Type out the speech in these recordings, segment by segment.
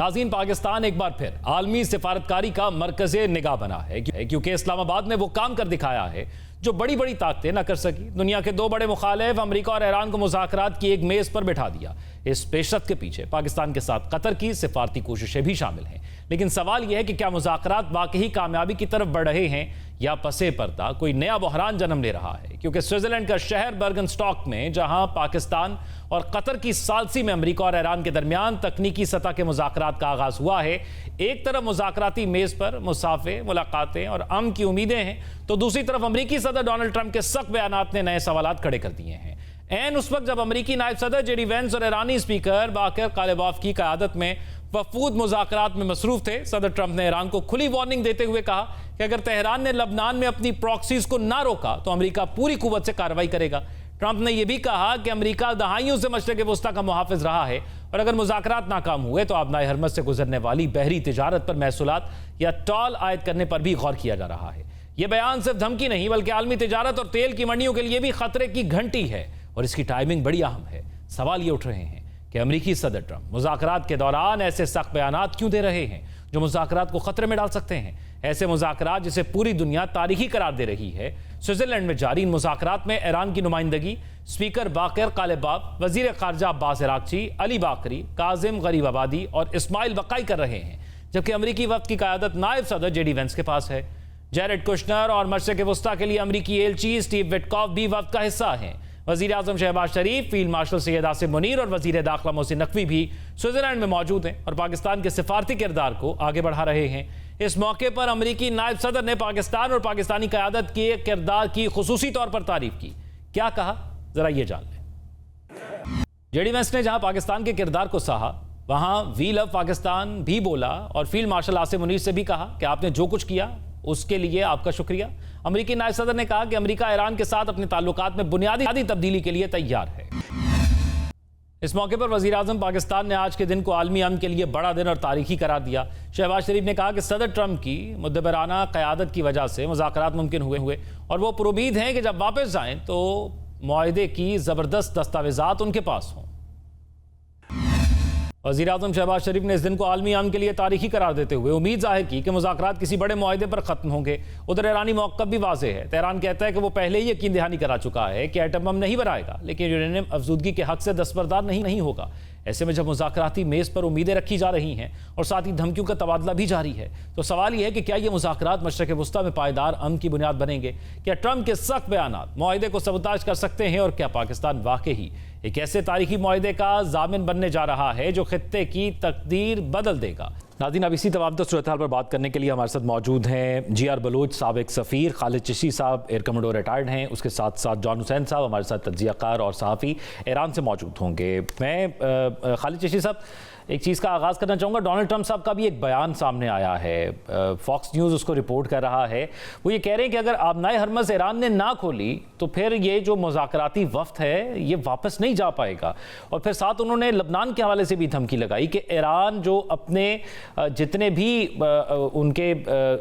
नाज़रीन, पाकिस्तान एक बार फिर आलमी सिफारतकारी का मरकज़े निगाह बना है, क्योंकि इस्लामाबाद ने वो काम कर दिखाया है जो बड़ी बड़ी ताकतें न कर सकी। दुनिया के दो बड़े मुखालिफ अमेरिका और ईरान को मुज़ाकरात की एक मेज़ पर बैठा दिया। इस पेशरत के पीछे पाकिस्तान के साथ कतर की सिफारती कोशिशें भी शामिल हैं। लेकिन सवाल यह है कि क्या मुज़ाकरात वाकई कामयाबी की तरफ बढ़ रहे हैं या पसे पर्दा कोई नया बहरान जन्म ले रहा है। क्योंकि स्विट्जरलैंड का शहर बर्गनस्टॉक में, जहां पाकिस्तान और कतर की सालसी में अमेरिका और ईरान के दरमियान तकनीकी सतह के मुज़ाकरात का आगाज हुआ है, एक तरफ मुज़ाकराती मेज़ पर मुसाफे, मुलाकातें और अमन की उम्मीदें हैं, तो दूसरी तरफ अमेरिकी सदर डोनाल्ड ट्रंप के सख्त बयानात ने नए सवालात खड़े कर दिए हैं। ऐन उस वक्त जब अमेरिकी नायब सदर जेडी वेंस और ईरानी स्पीकर बाकर कालिबाफ की क़यादत में वफूद मुज़ाकरात में मसरूफ थे, सदर ट्रंप ने ईरान को खुली वार्निंग देते हुए कहा कि अगर तेहरान ने लबनान में अपनी प्रॉक्सीज को ना रोका तो अमेरिका पूरी कुव्वत से कार्रवाई करेगा। ट्रंप ने यह भी कहा कि अमेरिका दहाइयों से मशरिक़ वस्ता का मुहाफ़िज़ रहा है और अगर मुज़ाकरात नाकाम हुए तो आबनाए हरमज़ से गुजरने वाली बहरी तिजारत पर महसूलात या टॉल आयद करने पर भी गौर किया जा रहा है। यह बयान सिर्फ धमकी नहीं बल्कि आलमी तिजारत और तेल की मंडियों के लिए भी खतरे की घंटी है और इसकी टाइमिंग बड़ी अहम है। सवाल ये उठ रहे हैं कि अमेरिकी सदर ट्रंप मुज़ाकरात के दौरान ऐसे सख्त बयानात क्यों दे रहे हैं जो मुज़ाकरात को खतरे में डाल सकते हैं। ऐसे मुज़ाकरात जिसे पूरी दुनिया तारीखी करार दे रही है। स्विट्जरलैंड में जारी इन मुज़ाकरात में ईरान की नुमाइंदगी स्पीकर बाकर कालिबाफ, वज़ीर ख़ारजा अब्बास इराक़ची, अली बाकरी, काजिम गरीबाबादी और इस्माइल बकाई कर रहे हैं, जबकि अमेरिकी वफ़द की क़यादत नायब सदर जेडी वेंस के पास है। जैरेड कुशनर और मशरिक़ वस्ता के लिए अमेरिकी एलची स्टीव विटकॉफ भी वफ़द का हिस्सा हैं। वज़ीर आज़म शहबाज शरीफ, फील्ड मार्शल सैयद आसिम मुनीर और वज़ीर दाखिला मोहसिन नकवी भी स्विट्जरलैंड में मौजूद हैं और पाकिस्तान के सिफारती किरदार को आगे बढ़ा रहे हैं। इस मौके पर अमेरिकी नायब सदर ने पाकिस्तान और पाकिस्तानी क़यादत के किरदार की खुसूसी तौर पर तारीफ की। क्या कहा, जरा ये जान लें। जेडी वेंस ने जहां पाकिस्तान के किरदार को सहा, वहां वी लव पाकिस्तान भी बोला और फील्ड मार्शल आसिम मुनीर से भी कहा कि आपने जो कुछ किया उसके लिए आपका शुक्रिया। अमेरिकी नायब सदर ने कहा कि अमेरिका ईरान के साथ अपने ताल्लुकात में बुनियादी तब्दीली के लिए तैयार है। इस मौके पर वज़ीर आज़म पाकिस्तान ने आज के दिन को आलमी अमन के लिए बड़ा दिन और तारीखी करार दिया। शहबाज शरीफ ने कहा कि सदर ट्रंप की मुद्दबराना क़यादत की वजह से मुज़ाकरात मुमकिन हुए और वो पुरुमीद हैं कि जब वापस जाएं तो मुआहदे की ज़बरदस्त दस्तावेज़ात उनके पास हों। वज़ीर आज़म शहबाज शरीफ ने इस दिन को आलमी अमन के लिए तारीखी करार देते हुए उम्मीद जाहिर की कि मुज़ाकरात किसी बड़े मुआहदे पर ख़त्म होंगे। उधर ईरानी मौक़िफ़ भी वाज़ेह है। तेहरान कहता है कि वो पहले ही यकीन दहानी करा चुका है कि एटम बम नहीं बनाएगा, लेकिन यूरेनियम अफजूदगी के हक़ से दस्तबरदार नहीं होगा। ऐसे में जब मुज़ाकराती मेज़ पर उम्मीदें रखी जा रही हैं और साथ ही धमकियों का तबादला भी जारी है, तो सवाल यह है कि क्या ये मुज़ाकरात मशरिक़ वस्ता में पायदार अमन की बुनियाद बनेंगे? क्या ट्रंप के सख्त बयानात मुआहदे को सबूताज कर सकते हैं और क्या पाकिस्तान वाकई एक ऐसे तारीखी मुआहदे का ज़ामिन बनने जा रहा है जो खित्ते की तकदीर बदल देगा? नाज़रीन, अब इसी तमाम सूरत हाल पर बात करने के लिए हमारे साथ मौजूद हैं जी आर बलोच साबिक सफ़ीर, खालिद चिश्ती साहब एयर कमांडो रिटायर्ड हैं, उसके साथ साथ जॉन हुसैन साहब हमारे साथ तज्ज़ियाकार और सहाफ़ी ईरान से मौजूद होंगे। मैं खालिद चिश्ती साहब एक चीज़ का आगाज़ करना चाहूँगा। डोनाल्ड ट्रंप साहब का भी एक बयान सामने आया है, फॉक्स न्यूज़ उसको रिपोर्ट कर रहा है। वो ये कह रहे हैं कि अगर आबनाए हरमज़ ईरान ने ना खोली तो फिर ये जो मुज़ाकराती वफ़द है ये वापस नहीं जा पाएगा। और फिर साथ उन्होंने लबनान के हवाले से भी धमकी लगाई कि ईरान जो अपने जितने भी उनके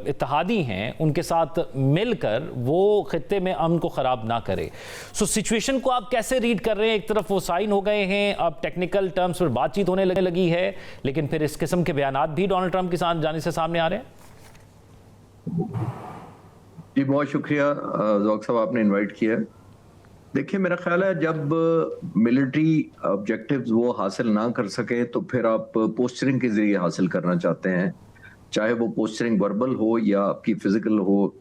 इत्तेहादी हैं उनके साथ मिलकर वो खित्ते में अमन को ख़राब ना करे। सो सिचुएशन को आप कैसे रीड कर रहे हैं? एक तरफ वो साइन हो गए हैं, अब टेक्निकल टर्म्स पर बातचीत होने लगी है, लेकिन फिर इस किस्म के बयानात भी डोनाल्ड ट्रंप की जानिब से सामने आ रहे हैं। जी बहुत शुक्रिया ज़ौक़ साहब, आपने इनवाइट किया। देखिए, मेरा ख्याल है जब मिलिट्री ऑब्जेक्टिव्स वो हासिल ना कर सके तो फिर आप पोस्चरिंग के जरिए हासिल करना चाहते हैं, चाहे वो पोस्चरिंग वर्बल हो या आपकी फिजिकल हो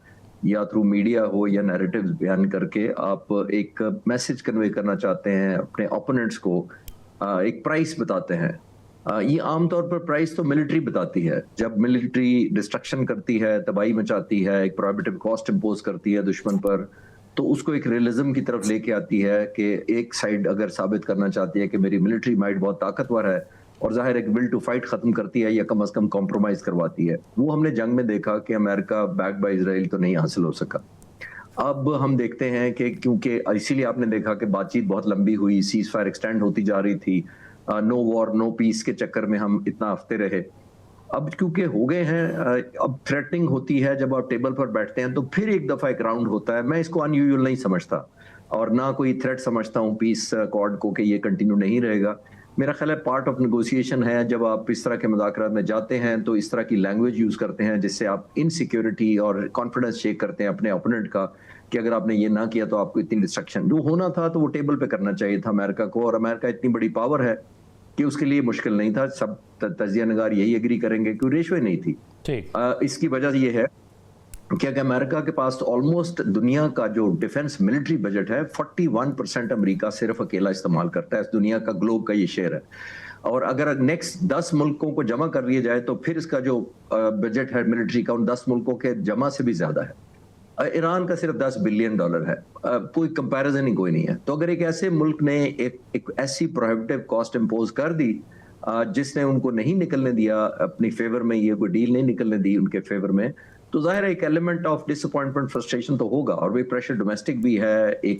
या थ्रू मीडिया हो या नैरेटिव्स बयान करके आप एक मैसेज कन्वे करना चाहते हैं अपने ओपोनेंट्स को, एक प्राइस बताते हैं। ये आमतौर पर प्राइस तो मिलिट्री बताती है। जब मिलिट्री डिस्ट्रक्शन करती है, तबाही मचाती है, एक प्रोहिबिटिव कॉस्ट इम्पोज करती है दुश्मन पर, तो उसको एक रियलिज्म की तरफ लेके आती है कि एक साइड अगर साबित करना चाहती है कि मेरी मिलिट्री माइट बहुत ताकतवर है और जाहिर एक विल टू फाइट खत्म करती है या कम से कम कॉम्प्रोमाइज करवाती है। वो हमने जंग में देखा कि अमेरिका बैक बाय इजराइल तो नहीं हासिल हो सका। अब हम देखते हैं कि क्योंकि इसीलिए आपने देखा कि बातचीत बहुत लंबी हुई, सीज फायर एक्सटेंड होती जा रही थी, नो वॉर नो पीस के चक्कर में हम इतना हफ्ते रहे। अब क्योंकि हो गए हैं, अब थ्रेटनिंग होती है, जब आप टेबल पर बैठते हैं तो फिर एक दफा एक राउंड होता है। मैं इसको अनयूजुअल नहीं समझता और ना कोई थ्रेट समझता हूँ पीस कॉर्ड को कि ये कंटिन्यू नहीं रहेगा। मेरा ख्याल है पार्ट ऑफ नेगोशिएशन है। जब आप इस तरह के मुज़ाकरात में जाते हैं तो इस तरह की लैंग्वेज यूज़ करते हैं जिससे आप इनसिक्योरिटी और कॉन्फिडेंस चेक करते हैं अपने ओपोनेंट का, कि अगर आपने ये ना किया तो आपको इतनी डिस्ट्रक्शन जो होना था तो वो टेबल पे करना चाहिए था अमेरिका को। और अमेरिका इतनी बड़ी पावर है कि उसके लिए मुश्किल नहीं था, सब तजिया नगार यही एग्री करेंगे कि रेशो ही नहीं थी। ठीक। इसकी वजह ये है कि अमेरिका के पास ऑलमोस्ट दुनिया का जो डिफेंस मिलिट्री बजट है 41% अमेरिका सिर्फ अकेला इस्तेमाल करता है। इस दुनिया का ग्लोब का ये शेयर है। और अगर नेक्स्ट 10 मुल्कों को जमा कर लिया जाए तो फिर इसका जो बजट है मिलिट्री का उन 10 मुल्कों के जमा से भी ज्यादा है। ईरान का सिर्फ $10 बिलियन है। कोई कंपैरिजन ही कोई नहीं है। तो अगर एक ऐसे मुल्क ने एक ऐसी प्रोहिबिटिव कॉस्ट इम्पोज कर दी जिसने उनको नहीं निकलने दिया अपनी फेवर में, ये कोई डील नहीं निकलने दी उनके फेवर में, तो जाहिर है एक एलिमेंट ऑफ डिसअपॉइंटमेंट फ्रस्ट्रेशन तो होगा। और वही प्रेशर डोमेस्टिक भी है, एक